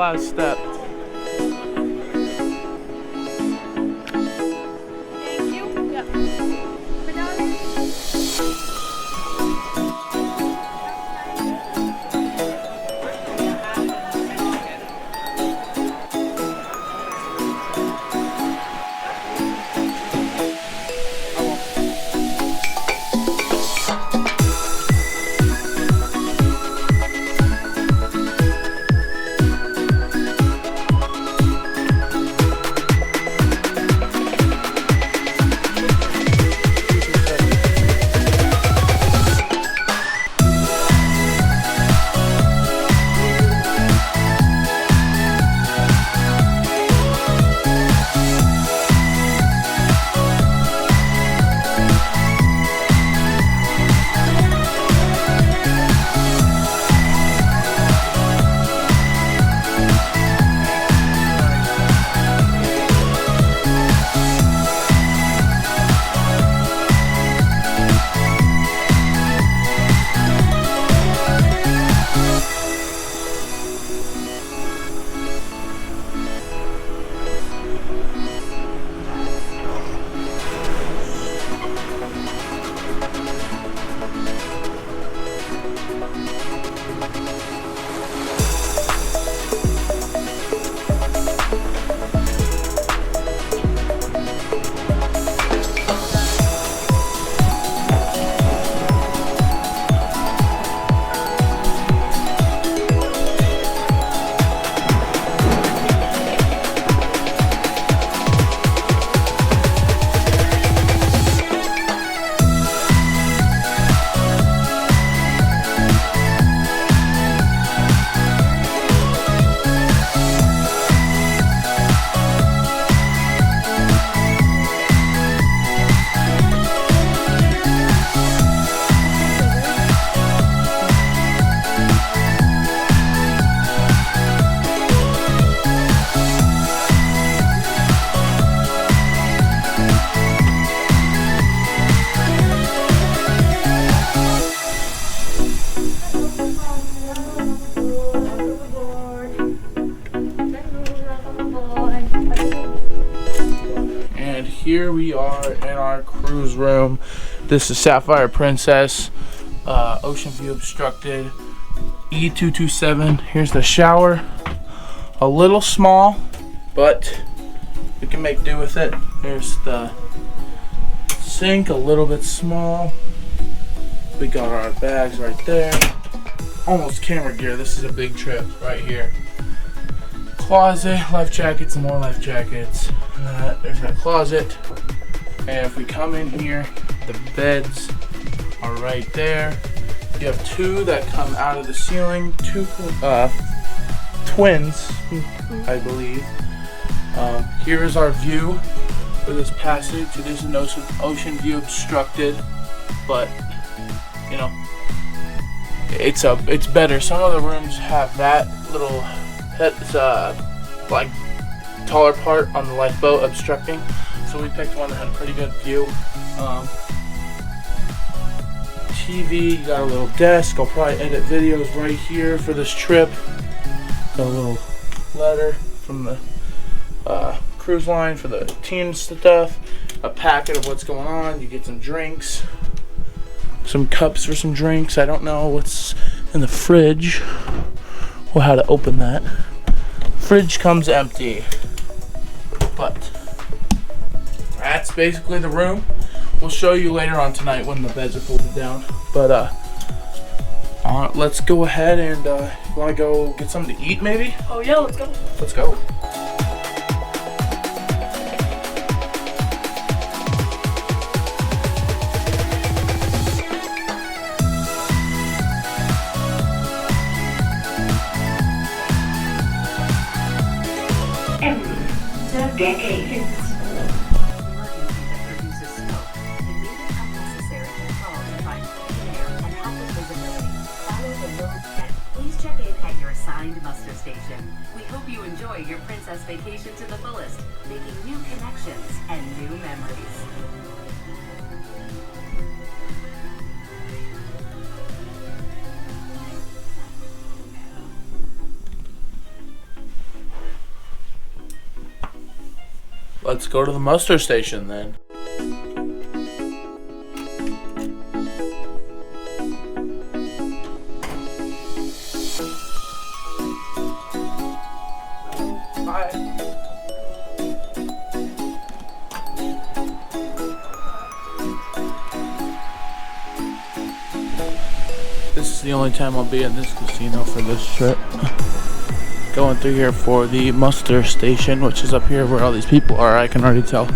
last step. Thank you. Yep. And here we are in our cruise room. This is Sapphire Princess, ocean view obstructed, E227. Here's the shower, a little small, but we can make do with it. Here's the sink, a little bit small. We got our bags right there. Almost camera gear. This is a big trip right here. Closet, life jackets, and more life jackets. There's a closet. And if we come in here, the beds are right there. You have two that come out of the ceiling, two twins, I believe. Here is our view for this passage. It is an ocean view obstructed, but you know, it's better. Some of the rooms have that little like taller part on the lifeboat obstructing, so we picked one that had a pretty good view. TV, you got a little desk. I'll probably edit videos right here for this trip. Got a little letter from the cruise line for the team stuff. A packet of what's going on. You get some drinks, some cups for some drinks. I don't know what's in the fridge or how to open that. Fridge comes empty, but that's basically the room. We'll show you later on tonight when the beds are folded down. But let's go ahead and want to go get something to eat maybe? Oh yeah, let's go. Let's go. Embarkation. Please check in at your assigned muster station. We hope you enjoy your princess vacation to the fullest, making new connections and new memories. Let's go to the muster station then. This is the only time I'll be in this casino for this trip. Going through here for the muster station, which is up here where all these people are, I can already tell.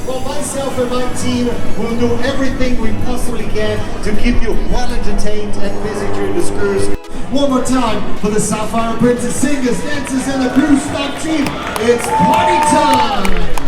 Well, myself and my team will do everything we possibly can to keep you well entertained and busy during this cruise. One more time for the Sapphire Princess singers, dancers, and the cruise staff team. It's party time!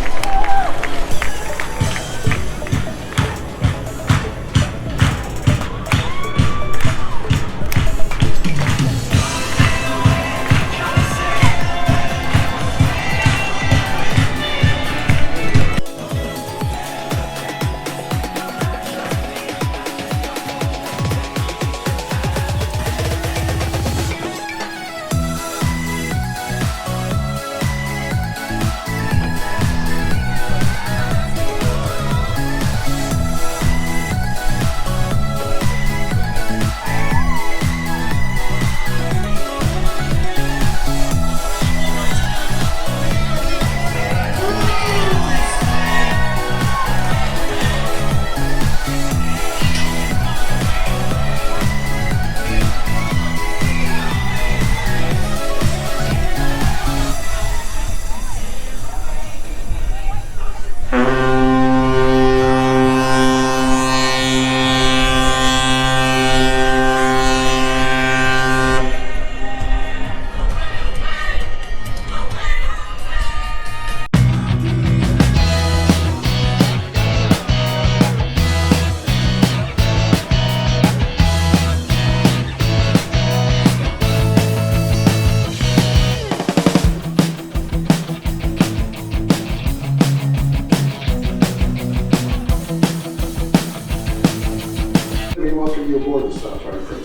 We welcome you aboard the Sapphire Princess.